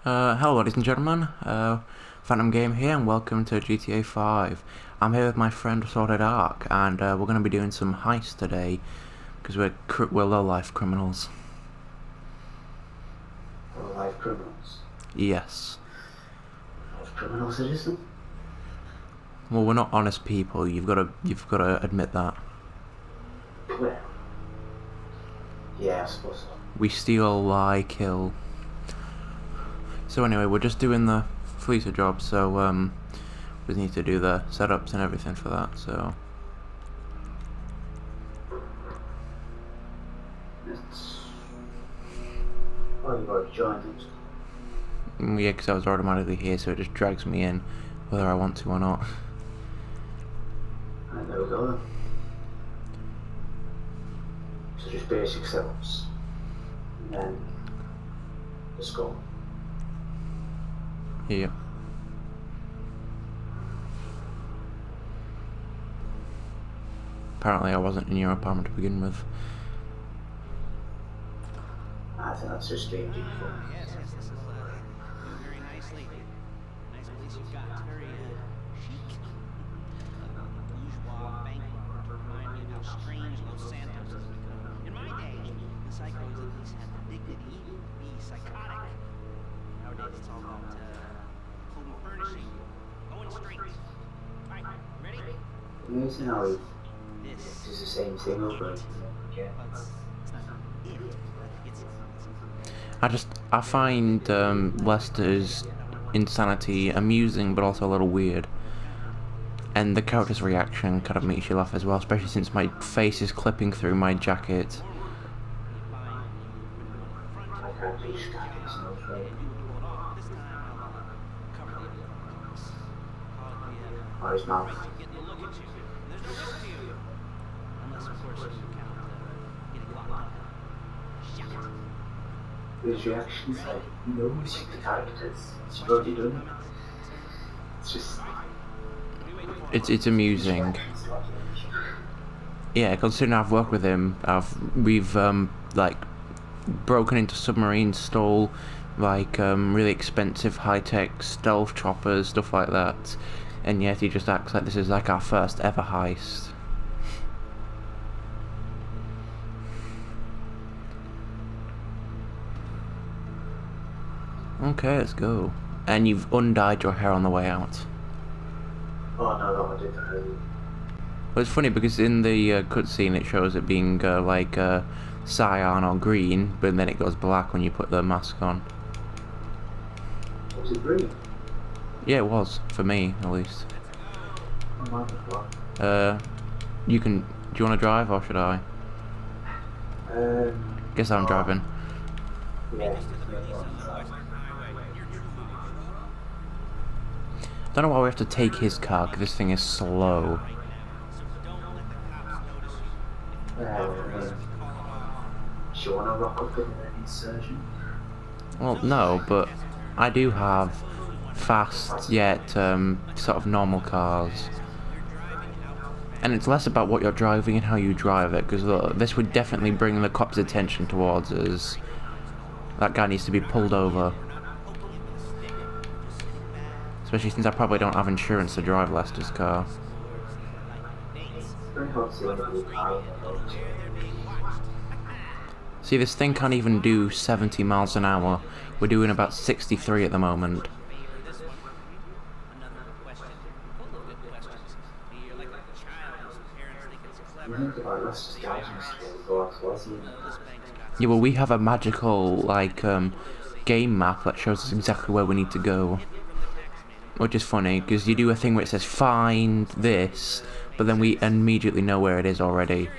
Hello ladies and gentlemen, Phantom Game here and welcome to GTA 5. I'm here with my friend AssortedArc and we're going to be doing some heists today because we're low-life criminals. Low-life criminals? Yes. Low-life criminals it isn't? Well, we're not honest people, you've got to admit that. Well, yeah, I suppose so. We steal, lie, kill. So anyway, we're just doing the fleecer job, so we need to do the setups and everything for that, so... Oh, you've already joined it. Yeah, because I was automatically here, so it just drags me in, whether I want to or not. Right, there we go then. So just basic setups. And then let's go. Yeah. Apparently I wasn't in your apartment to begin with. I think that's just game default. Yes, this is doing very nicely. Nice place you've got. It's very chic. Bourgeois bank remind me of how strange Los Santos has become. In my day, the psychos at least had the dignity to be psychotic. Nowadays it's all about home furnishing. Going straight. Alright, ready? Amazing how it This is the same thing over and over again. it's not it. I find Lester's insanity amusing but also a little weird. And the character's reaction kind of makes you laugh as well, especially since my face is clipping through my jacket. I can't do jackets, no afraid. Or his mouth. His reactions, like, he knows the characters. It's already done it. It's just... It's amusing. Yeah, considering I've worked with him, we've like broken into submarines, stole like really expensive high-tech stealth choppers, stuff like that, and yet he just acts like this is like our first ever heist. Okay, let's go. And you've undyed your hair on the way out. Oh no, I didn't really. Well, it's funny because in the cutscene it shows it being like cyan or green, but then it goes black when you put the mask on. Was it green? Yeah, it was, for me at least. Oh my god. You can. Do you want to drive or should I? Guess I'm driving. Yeah. Don't know why we have to take his car, because this thing is slow. Do you want to rock up in an insurgent? Well, no, but I do have fast yet sort of normal cars. And it's less about what you're driving and how you drive it, because this would definitely bring the cops' attention towards us. That guy needs to be pulled over. Especially since I probably don't have insurance to drive Lester's car. Very hard to see any blue car on the road. See, this thing can't even do 70 miles an hour. We're doing about 63 at the moment. You think about Lester's driving skill, go out was he? Yeah, well, we have a magical, like, game map that shows us exactly where we need to go. Which is funny, because you do a thing where it says, find this, but then we immediately know where it is already.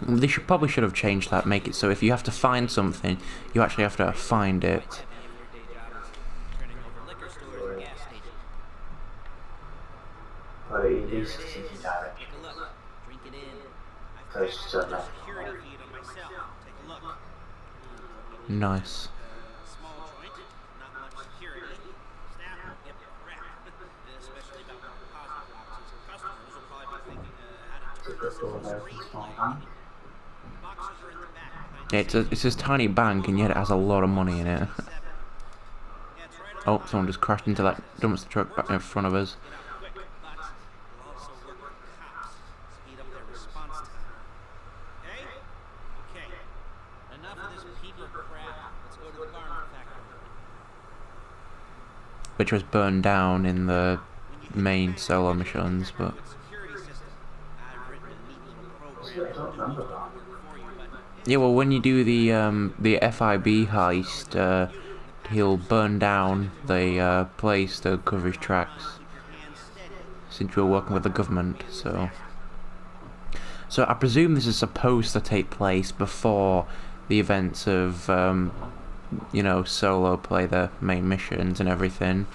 They probably should have changed that, make it so if you have to find something, you actually have to find it. But at least it's in direction. So it's just turn left. Nice. Yeah, it's this tiny bank, and yet it has a lot of money in it. Oh, someone just crashed into that dumpster truck back in front of us. But we'll also work with the cops, speed up their response time. Okay? Okay. Enough of this peeper crap. Let's go to the garment factory. Which was burned down in the main solo missions, but... Security system. I've written a neat little See, I program don't remember that. for you, but Yeah, well, when you do the FIB heist, he'll burn down the place to cover his tracks. Since we're working with the government, so I presume this is supposed to take place before the events of you know, Solo play the main missions and everything,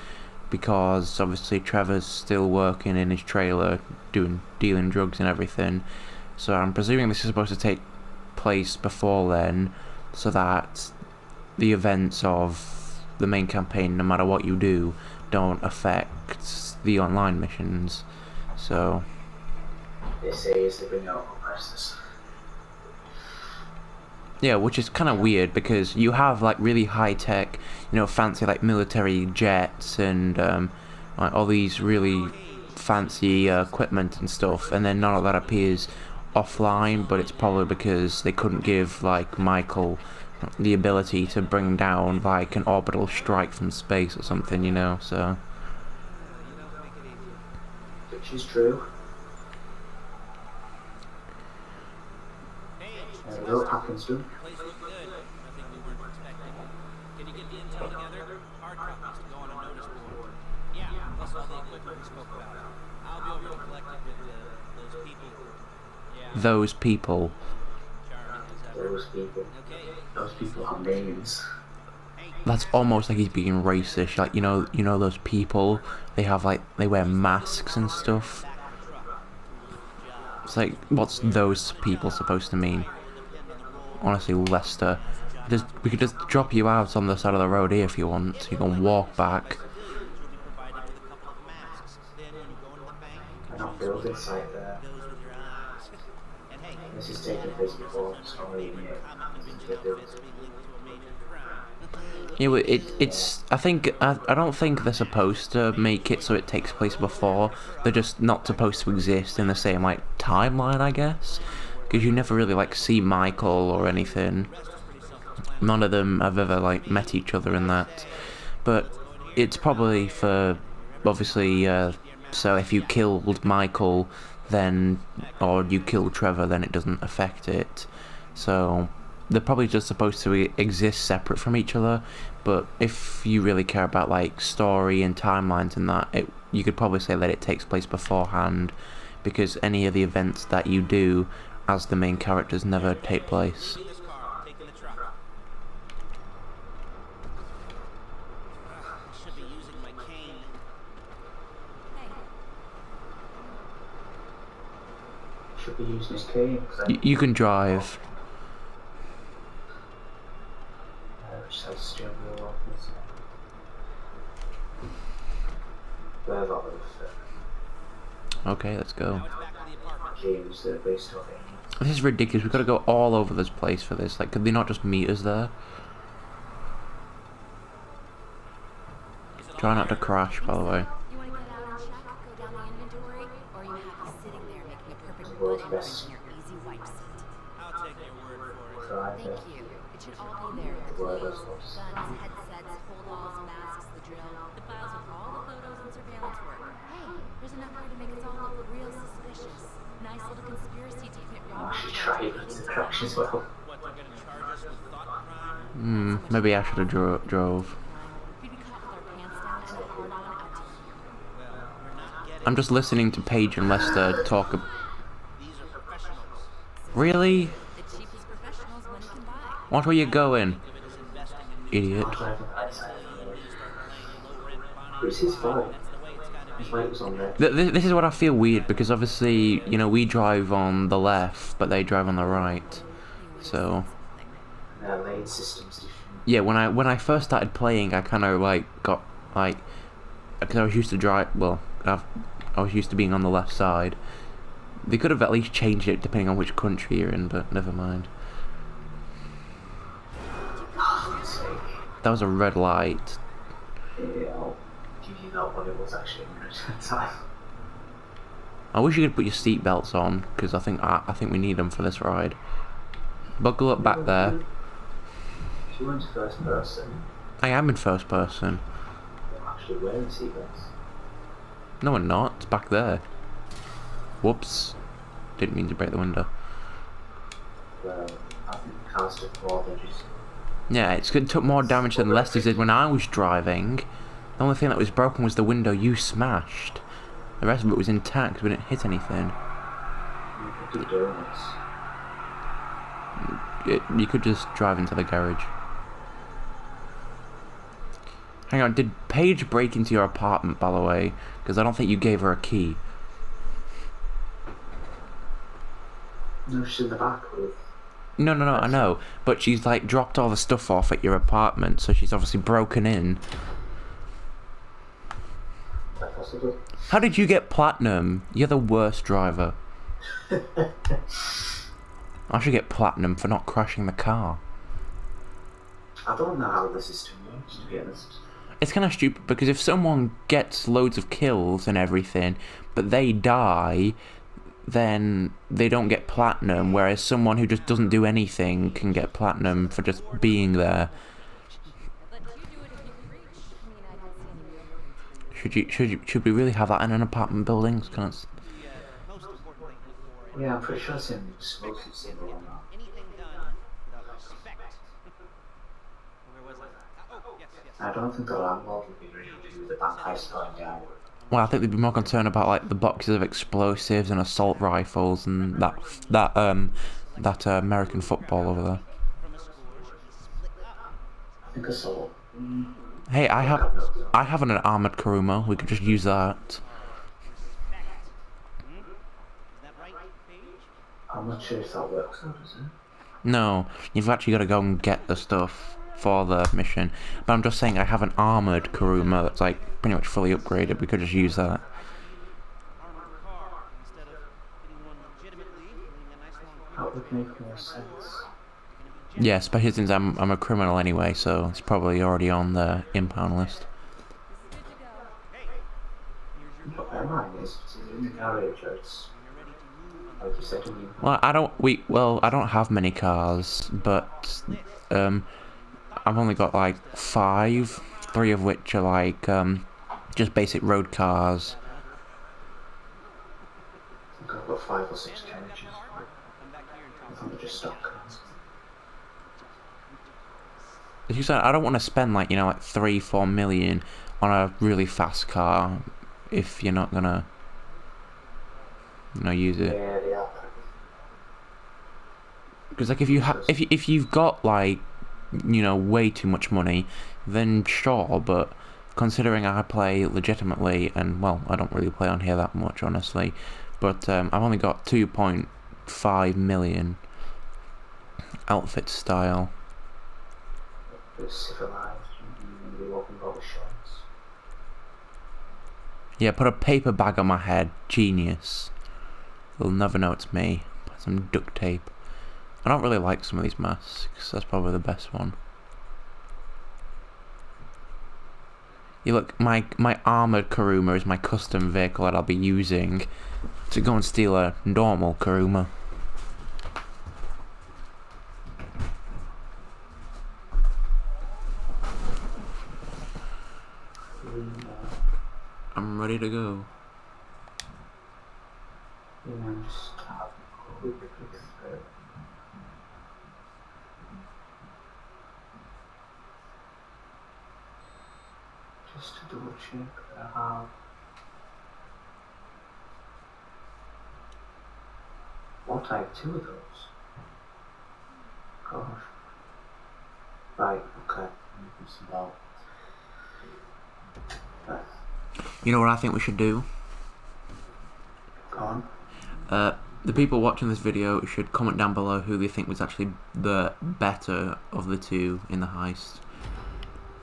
because obviously Trevor's still working in his trailer dealing drugs and everything. So I'm presuming this is supposed to take place before then, so that the events of the main campaign, no matter what you do, don't affect the online missions. So They say as they bring out compressors. yeah, which is kind of weird because you have like really high tech, you know, fancy like military jets and like all these really fancy equipment and stuff, and then none of that appears offline. But it's probably because they couldn't give like Michael the ability to bring down like an orbital strike from space or something, you know. So Which is true. Rope happens too. place looked good. Nothing we weren't expecting. Can you get the intel together? Hard copies to go on a notice board. Yeah, plus all the equipment we spoke about. I'll be over to collect it with those people. Yeah. those people. Charming as ever. Those people. Okay. Those people have names. That's almost like he's being racist. Like you know those people. They have like they wear masks and stuff. It's like, what's those people supposed to mean? Honestly, Lester, we could just drop you out on the side of the road here if you want. You can walk back. We're not building site there. This is taking place before the story in it. Yeah, well, it's. I don't think they're supposed to make it so it takes place before. They're just not supposed to exist in the same like timeline, I guess. Because you never really like see Michael or anything. None of them have ever like met each other in that. But it's probably for obviously. So if you killed Michael, then or you killed Trevor, then it doesn't affect it. So they're probably just supposed to exist separate from each other. But if you really care about like story and timelines and that, you could probably say that it takes place beforehand, because any of the events that you do as the main characters never take place. Should be using my cane. Should be using his cane. You can drive. Which has steering wheel office. Where that was Okay, let's go. James, the based on it. This is ridiculous. We've got to go all over this place for this. Like, could they not just meet us there? Try not to crash, by the way. You want to get out and check, go down the inventory, or you happy sitting there making a perfect World's butt best. in your easy wipe seat? I'll take your word for it. Driver. Thank you. It should all be there. The clothes, guns, headsets, hold-alls, masks, the drill, the files with all the photos and surveillance work. Hey, there's enough here to make us all look real suspicious. Nice little conspiracy to commit I robbery. should try it to crash as well. What, they're gonna charge us with thought crime? Maybe I should have drove. We'd be caught with our pants down and a hard on out to here. Well, we're not getting I'm just listening to Paige and Lester talk. these are professionals. Really? The cheapest professionals money can buy. What were you going? Think of it as investing in new Idiot. I'll drive the right side of the road. start playing low rent But it's his fault. That's the way it's gotta be. His light was on red. This is what I feel weird, because obviously, you know, we drive on the left, but they drive on the right. So Their lane system's different. yeah, when I first started playing, I kind of like got like, because I was used to drive. Well, I was used to being on the left side. They could have at least changed it depending on which country you're in, but never mind. For God's sake. That was a red light. Yeah, I'll give you that one. It was actually a minute at a time. I wish you could put your seat belts on, because I think we need them for this ride. Buckle up back there. If you went first person, I am in first person. you're actually wearing seatbelts. No, I'm not. It's back there. Whoops. Didn't mean to break the window. Well, I think the cars took more than just. Yeah, it took more damage than Lester's did when I was driving. The only thing that was broken was the window you smashed. The rest of it was intact. We didn't hit anything. You could do donuts. You could just drive into the garage. Hang on, did Paige break into your apartment, by the way? Because I don't think you gave her a key. No, she's in the back with. No, I know. But she's like dropped all the stuff off at your apartment, so she's obviously broken in. Is that possible? How did you get platinum? You're the worst driver. I should get platinum for not crashing the car. I don't know how the system works, to be honest. It's kind of stupid because if someone gets loads of kills and everything, but they die, then they don't get platinum, whereas someone who just doesn't do anything can get platinum for just being there. Should we really have that in an apartment building? Most important thing before Yeah, I'm pretty sure it's in smoking symbol on that. anything done without respect. Where was I? Oh, yes. I don't think the landlord would be ready to do the vampires going down. Well, I think they'd be more concerned about like the boxes of explosives and assault rifles and that American football over there. From a score should be split up. I think assault. Hey, I have an armored Kuruma. We could just use that. Respect. Is that right, Paige? I'm not sure if that works out, does it? No, you've actually got to go and get the stuff for the mission. But I'm just saying I have an armored Kuruma that's like pretty much fully upgraded. We could just use that. Armored car instead of getting one legitimately, getting a nice long That would make more sense. Yeah, especially since I'm a criminal anyway, so it's probably already on the impound list. But my mind is, it's in the garage, or it's, like you said, Well, I don't have many cars, but I've only got like 5, 3 of which are like just basic road cars. I think I've got 5 or 6 carriages. I think they're just stock cars. As you said, I don't want to spend like 3-4 million on a really fast car if you're not gonna use it. Yeah, they are. Because like if you've got like way too much money, then sure. But considering I play legitimately, and well, I don't really play on here that much, honestly. But I've only got 2.5 million outfit style. It's civilized, and we walking all the shots. Yeah, put a paper bag on my head. Genius. They'll never know it's me. Put some duct tape. I don't really like some of these masks. That's probably the best one. You look, my armoured Kuruma is my custom vehicle that I'll be using to go and steal a normal Kuruma. I'm ready to go. And just have a quick through. Just to double check that I have. What, I have 2 of those? Gosh. Right, okay. Well. You know what I think we should do? Go on. The people watching this video should comment down below who they think was actually the better of the 2 in the heist.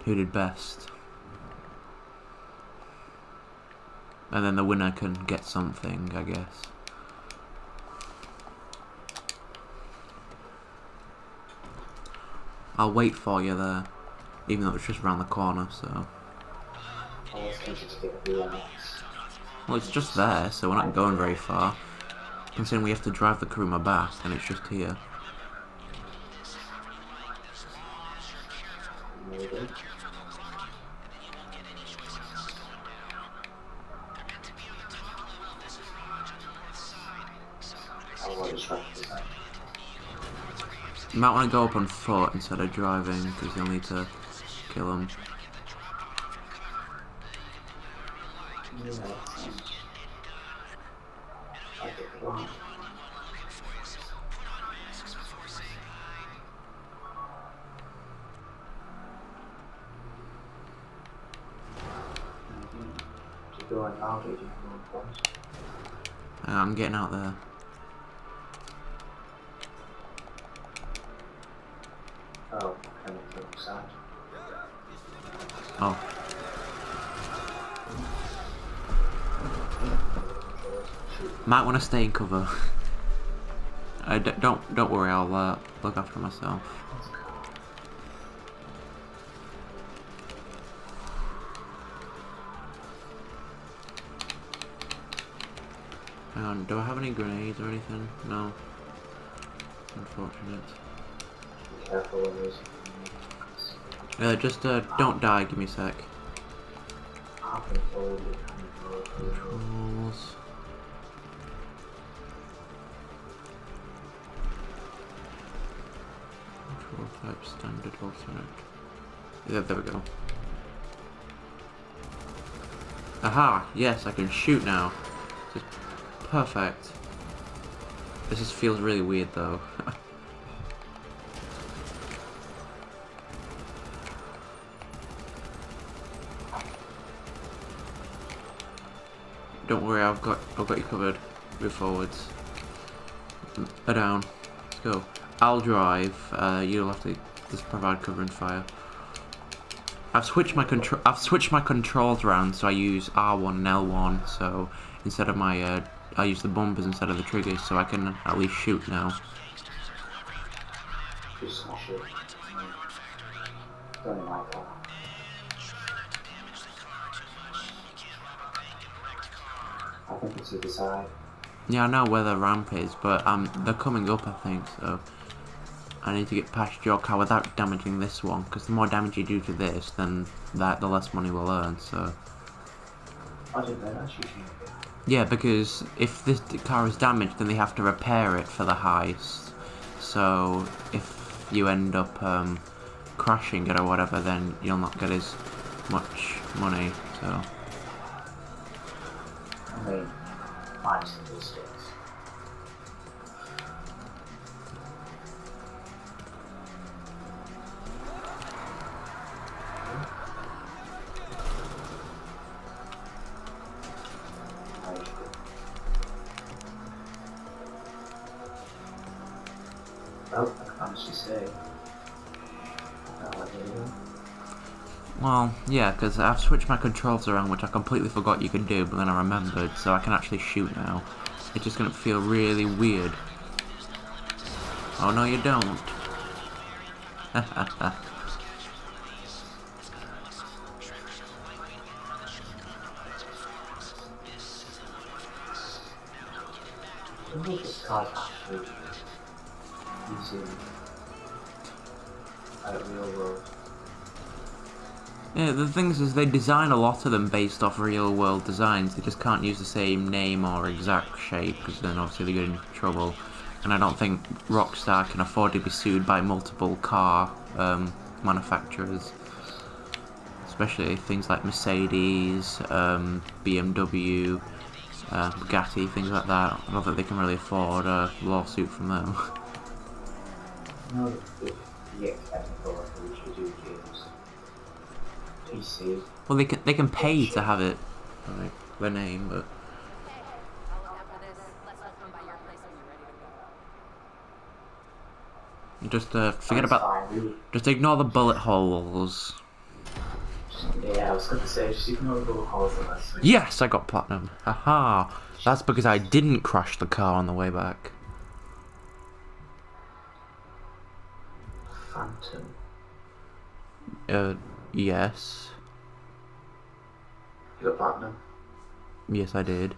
Who did best. And then the winner can get something, I guess. I'll wait for you there, even though it's just around the corner, so... tempted to get a BMX. Well, it's just there, so we're not going very far. Considering we have to drive the Kuruma back, and it's just here. Maybe. I want to try this out. You might want to go up on foot instead of driving, because you'll need to kill them. Yeah, that sounds like a plan. To go on out, you can go on first. I'm getting out there. Oh, coming to the side. Oh. Might want to stay in cover. Don't worry, I'll look after myself. Hang on, do I have any grenades or anything? No. Unfortunate. Be careful with this. Just don't die, give me a sec. Half and forward, you can go through. Controls. Control type standard alternate. Yeah, there we go. Aha! Yes, I can shoot now. This is perfect. This just feels really weird though. Don't worry, I've got you covered. Move forwards. Down. Let's go. I'll drive. You'll have to just provide cover and fire. I've switched my controls around, so I use R1 and L1. So instead of my I use the bumpers instead of the triggers, so I can at least shoot now. Just smash it. Don't like that. I think it's to the side. Yeah, I know where the ramp is, but they're coming up, I think. So I need to get past your car without damaging this one, because the more damage you do to this, then the less money we'll earn. So. I didn't know that's usually a bit. Yeah, because if this car is damaged, then they have to repair it for the heist. So if you end up crashing it or whatever, then you'll not get as much money. So. I mean, mine's in these days. Oh, I can honestly say. Well, yeah, because I've switched my controls around, which I completely forgot you could do, but then I remembered, so I can actually shoot now. It's just going to feel really weird. Oh, no, you don't. I think this car's actually using real world. Yeah, the thing is they design a lot of them based off real world designs. They just can't use the same name or exact shape, because then obviously they get in trouble. And I don't think Rockstar can afford to be sued by multiple car manufacturers. Especially things like Mercedes, BMW, Bugatti, things like that. I don't think they can really afford a lawsuit from them. No, the technical we should do games. PC. Well, they can pay to have it, like, their name, but. Hey, I'll look after this. Let's not come by your place when you're ready to go. Just forget That's about. fine, Just ignore the bullet holes. yeah, I was gonna say, just ignore the bullet holes on that switch. Yes, I got platinum. Haha. That's because I didn't crash the car on the way back. Phantom. Yes. You got platinum? Yes, I did.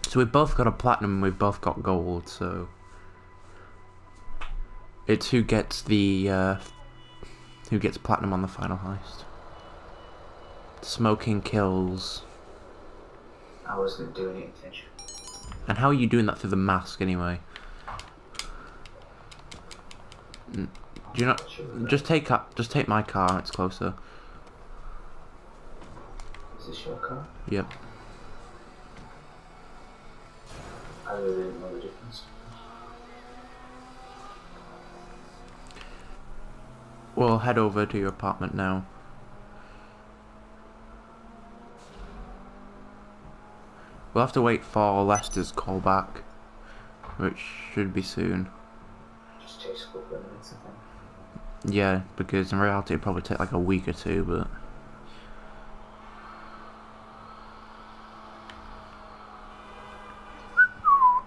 So we've both got a platinum and we've both got gold, so... It's who gets the, who gets platinum on the final heist. Smoking kills. I wasn't doing it intentionally. And how are you doing that through the mask, anyway? Do you not... Just take my car, it's closer. Is this your car? Yep. I really didn't know the difference. We'll head over to your apartment now. We'll have to wait for Lester's call back, which should be soon. Just takes a couple of minutes, I think. Yeah, because in reality it'll probably take like a week or two, but...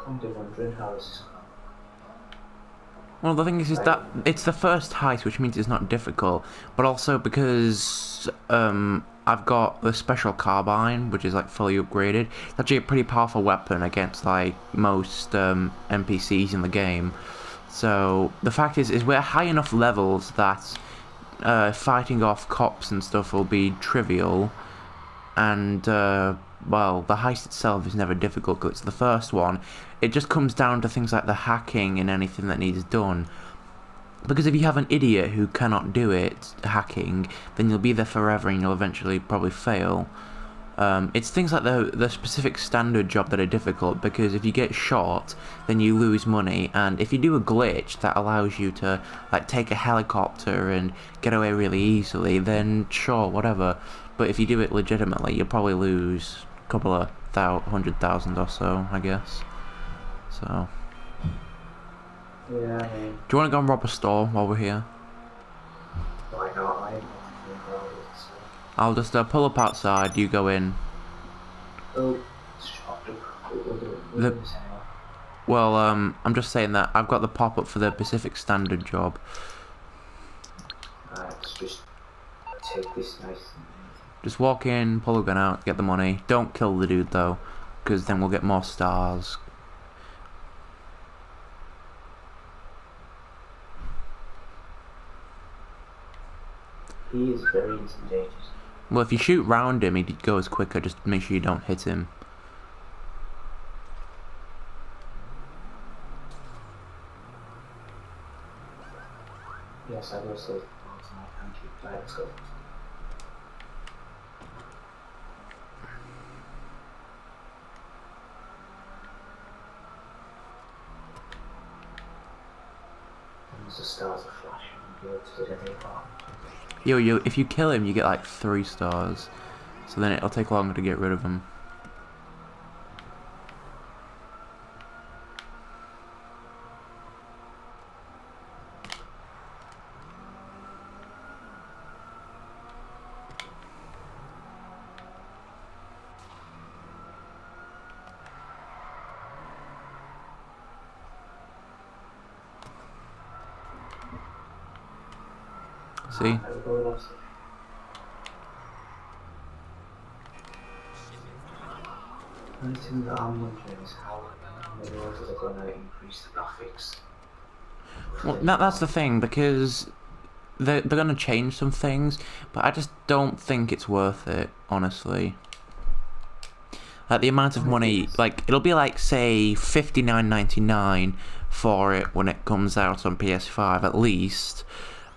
I'm wondering how this is going. Well, the thing is that it's the first heist, which means it's not difficult, but also because I've got the special carbine, which is like fully upgraded. It's actually a pretty powerful weapon against like most NPCs in the game. So the fact is we're high enough levels that fighting off cops and stuff will be trivial, and well, the heist itself is never difficult because it's the first one. It just comes down to things like the hacking and anything that needs done. Because if you have an idiot who cannot do it, hacking, then you'll be there forever and you'll eventually probably fail. It's things like the specific standard job that are difficult, because if you get shot, then you lose money, and if you do a glitch that allows you to like take a helicopter and get away really easily, then sure, whatever. But if you do it legitimately, you'll probably lose a couple of 100,000 or so, I guess. So... Yeah, I mean... Do you want to go and rob a store while we're here? Why not? I ain't nothing about it, so... I'll just pull up outside, you go in. Oh, it's chopped up. We'll do it. We'll do this anyway. Well, I'm just saying that I've got the pop-up for the Pacific Standard job. Let's just take this nice and... Just walk in, pull a gun out, get the money. Don't kill the dude though, because then we'll get more stars. He is very intimidated. Well, if you shoot round him, he goes quicker. Just make sure you don't hit him. Yes, I will say. Thank you. Right, let's go. Once the stars are flashing, you'll be able to hit any part. Yo, if you kill him, you get like 3 stars. So then it'll take longer to get rid of him. See? The only thing that I'm wondering is how many others are going to increase the graphics. Well, that's the thing, because they're going to change some things, but I just don't think it's worth it, honestly. Like, the amount of money, like, it'll be like, say, $59.99 for it when it comes out on PS5, at least.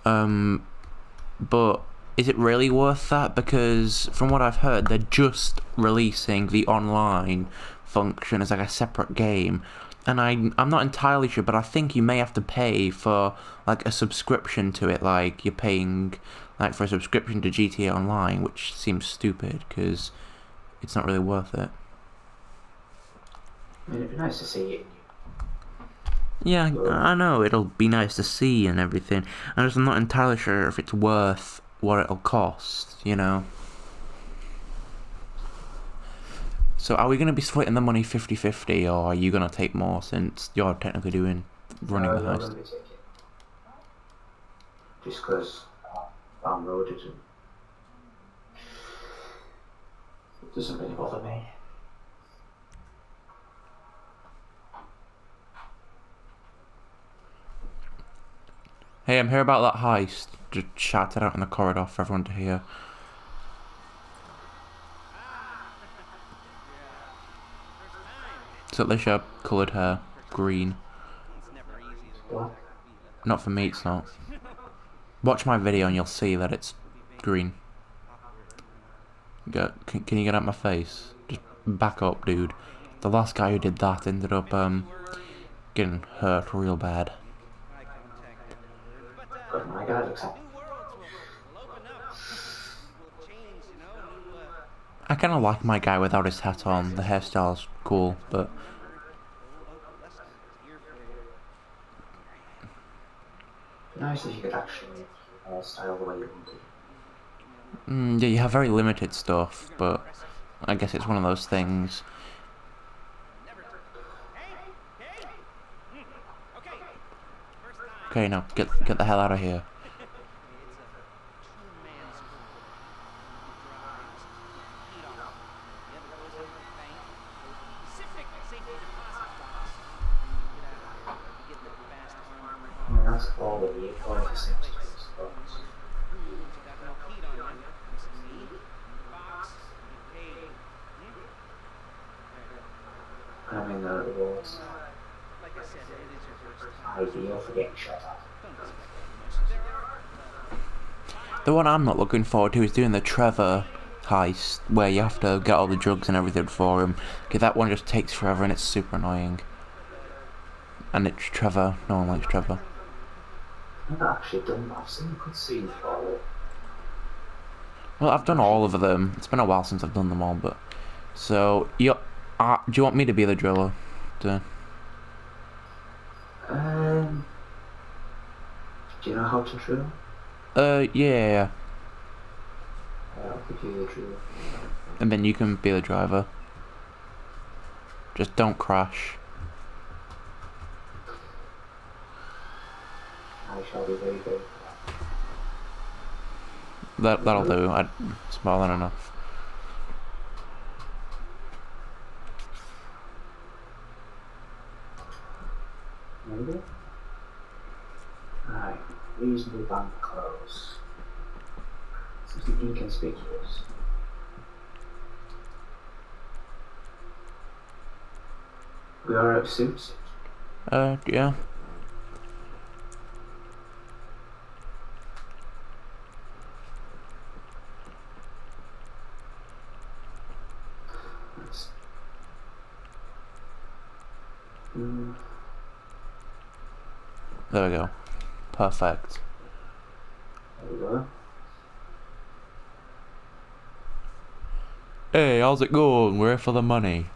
But is it really worth that? Because from what I've heard, they're just releasing the online function as like a separate game, and I'm not entirely sure, but I think you may have to pay for like a subscription to it, like you're paying like for a subscription to GTA Online, which seems stupid because it's not really worth it. I mean, it'd be nice to see it. Yeah, I know, it'll be nice to see and everything. I'm just not entirely sure if it's worth what it'll cost, you know. So are we going to be splitting the money 50-50, or are you going to take more since you're technically running the I'm heist? going to take it. Just because I'm loaded and Doesn't really bother me. Hey, I'm here about that heist. Just shout it out in the corridor for everyone to hear. So Alicia coloured hair green. Black? Not for me, it's not. Watch my video and you'll see that it's green. Can you get out my face? Just back up, dude. The last guy who did that ended up getting hurt real bad. But my guy looks like... I kind of like my guy without his hat on. The hairstyle's cool, but nice if you could actually style the way you want it. yeah, you have very limited stuff. But I guess it's one of those things. Okay, now get the hell out of here. I mean, that's all of you, all of the same stuff. I mean, the rewards ideal for getting shot at. The one I'm not looking forward to is doing the Trevor heist, where you have to get all the drugs and everything for him. Okay, that one just takes forever and it's super annoying. And it's Trevor. No one likes Trevor. I've never actually done that. I've seen the cutscenes for it. Well, I've done all of them. It's been a while since I've done them all, but... So, do you want me to be the driller? Do you know how to drill? Yeah. I'll give you the drill. And then you can be the driver. Just don't crash. I shall be very good. That'll do. It's more than enough. Maybe? Right, reasonably bland clothes. Something inconspicuous. We are out of suits. Yeah. Nice. There we go. Perfect. There we go. Hey, how's it going? We're here for the money.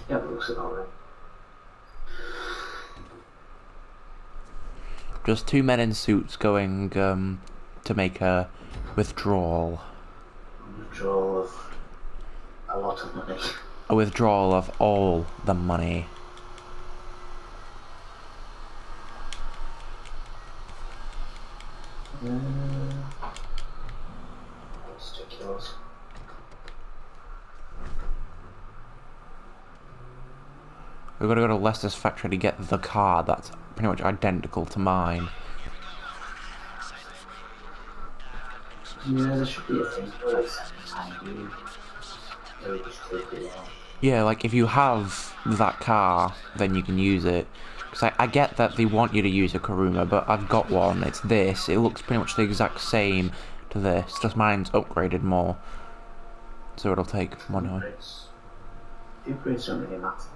Yeah, it looks about right. Just two men in suits going to make a withdrawal. Withdrawal of a lot of money. A withdrawal of all the money. Let's check yours. We've got to go to Lester's factory to get the car that's pretty much identical to mine. Yeah, there should be a thing for like time. Maybe just take it out. Yeah, like if you have that car, then you can use it. Because I get that they want you to use a Kuruma, but I've got one. It's this. It looks pretty much the exact same to this. Just mine's upgraded more. So it'll take more time. The upgrades don't really matter.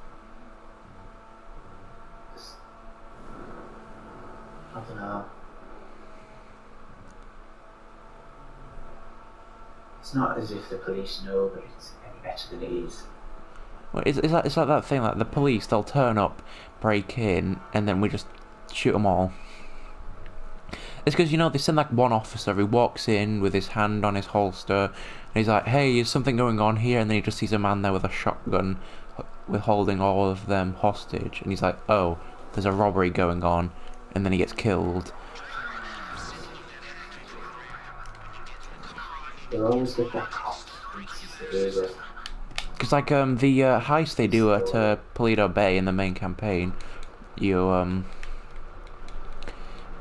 I don't know. It's not as if the police know that it's any better than it is. Well, it's like that thing, like the police, they'll turn up, break in, and then we just shoot them all. It's because, you know, they send like one officer who walks in with his hand on his holster, and he's like, hey, is something going on here? And then he just sees a man there with a shotgun, with holding all of them hostage, and he's like, oh, there's a robbery going on, and then he gets killed. They'll always get that cop. Because like the heist they do at Paleto Bay in the main campaign, you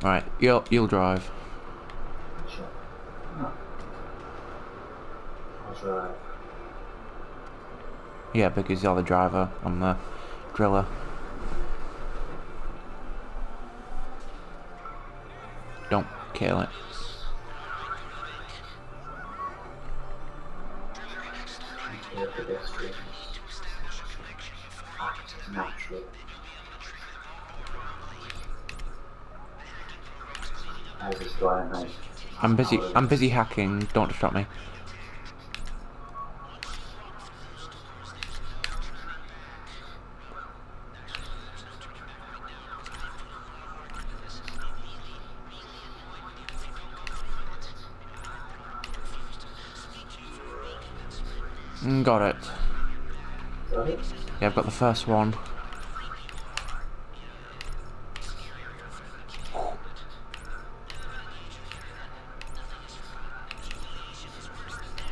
right, you'll drive. Sure. No. I'll drive. Yeah, because you're the driver. I'm the driller. Don't kill it. Here pedestrians act naturally. As is driving. I'm busy hacking. Don't distract me. Got it. Got it? Yeah, I've got the first one.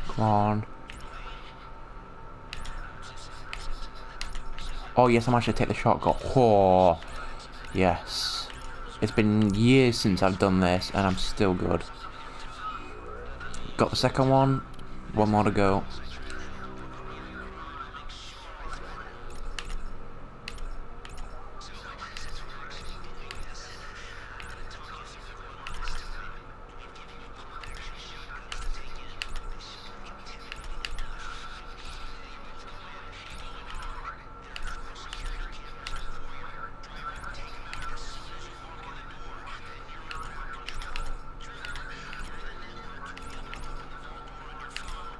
Come on. Oh yes, I'm actually take the shotgun. Oh, yes. It's been years since I've done this, and I'm still good. Got the second one. One more to go.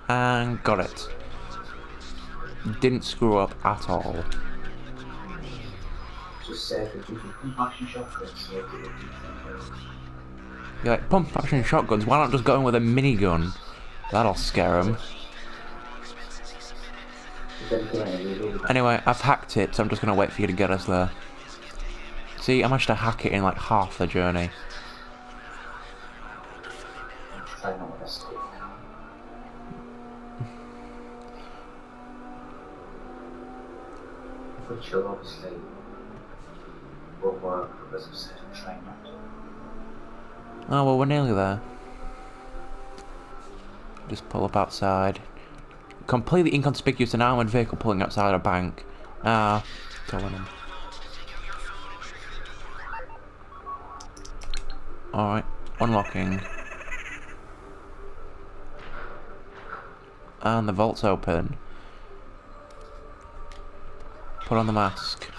And got it. Didn't screw up at all. Just said that you can pump action shotguns. You're like, pump action shotguns, why not just go in with a minigun? That'll scare them. Anyway, I've hacked it, so I'm just gonna wait for you to get us there. See, I managed to hack it in like half the journey. Try not to escape now. Which will obviously will work because I've said I'm trying not to. Oh well, we're nearly there. Just pull up outside. Completely inconspicuous, an armoured vehicle pulling outside a bank. Ah, killing him. Alright, unlocking. And the vault's open. Put on the mask.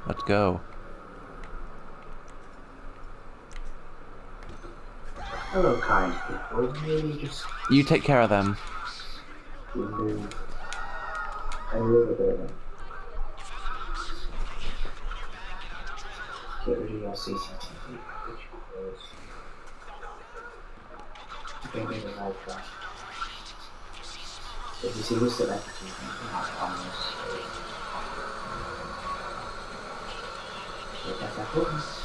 Let's go. Hello, kind people. Maybe just You take care of them. remove a little bit of it. Get rid of your CCTV footage because I think there's a live track. So if you see this celebrity, you can have on this. So that's a hook.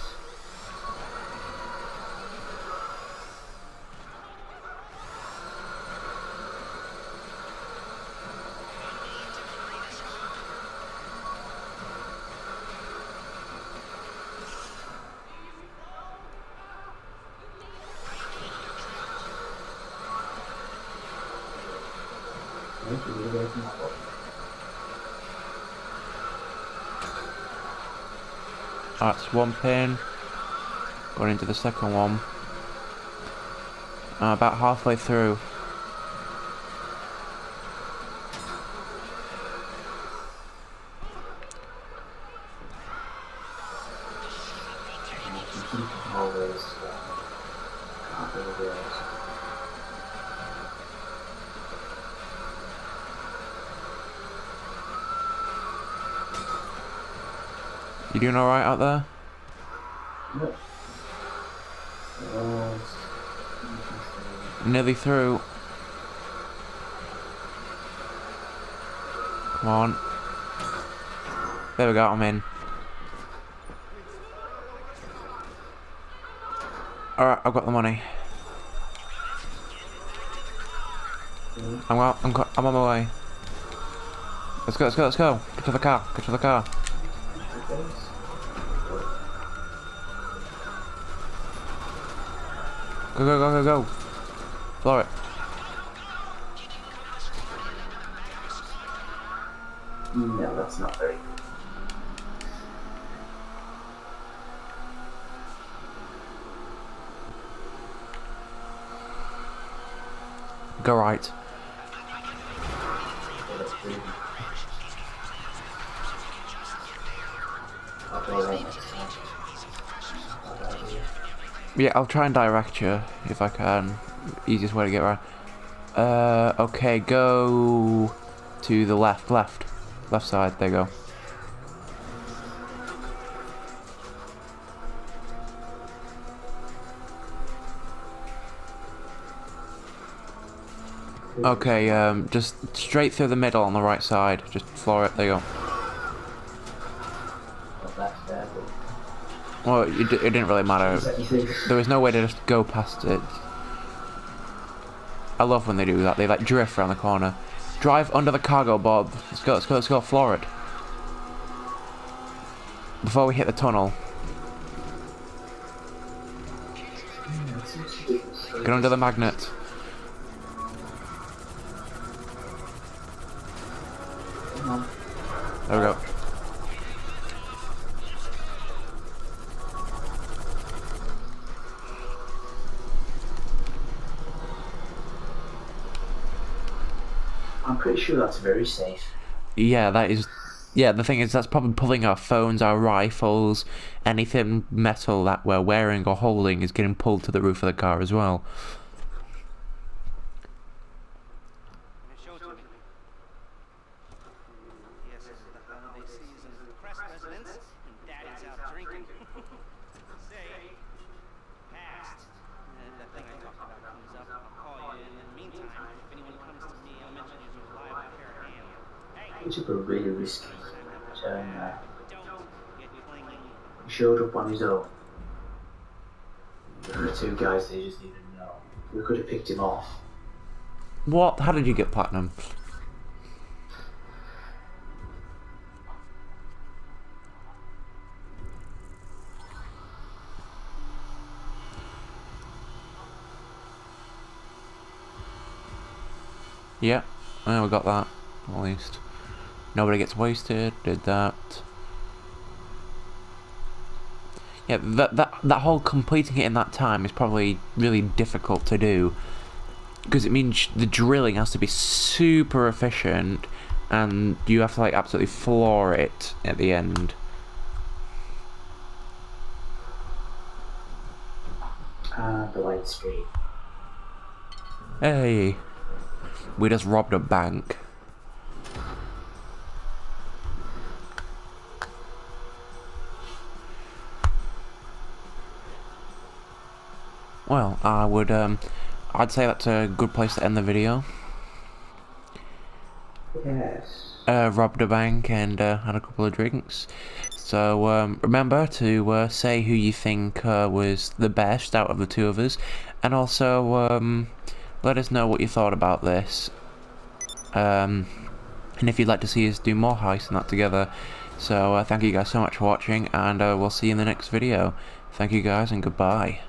That's one pin. Going into the second one. About halfway through. You doing alright out there? Nearly through. Come on. There we go, I'm in. Alright, I've got the money. I'm on my way. Let's go, let's go, let's go. Get to the car, get to the car. Go, go, go, go, go. Floor it. No, that's not very good. Go right. Yeah, I'll try and direct you if I can. Easiest way to get around. Okay, go to the left side. There you go. Okay, just straight through the middle on the right side. Just floor it. There you go. Well, it didn't really matter. There was no way to just go past it. I love when they do that. They like drift around the corner. Drive under the cargo, Bob. Let's go, let's go, let's go. Floor it. Before we hit the tunnel. Get under the magnet. There we go. I'm pretty sure that's very safe. Yeah, that is. Yeah, the thing is, that's probably pulling our phones, our rifles, anything metal that we're wearing or holding is getting pulled to the roof of the car as well. Show it to me. Yes, it's the holiday season. Crest residents and daddy's out drinking. Say, past. That thing I talked about comes up, I'll call you. In the meantime, if anyone comes to me, I'll mention you to a live pair of hands. Hey, He took a really risky turn there. don't get clingy. He showed up on his own. There were two guys they just didn't know. We could have picked him off. What? How did you get platinum? Yeah, well, we got that, at least. Nobody gets wasted, did that. Yeah, that whole completing it in that time is probably really difficult to do. Because it means the drilling has to be super efficient, and you have to like absolutely floor it at the end. The light screen. Hey, we just robbed a bank. Well, I'd say that's a good place to end the video. Yes. Robbed a bank and had a couple of drinks. So remember to say who you think was the best out of the two of us, and also let us know what you thought about this. And if you'd like to see us do more heists and that together. So thank you guys so much for watching, and we'll see you in the next video. Thank you guys, and goodbye.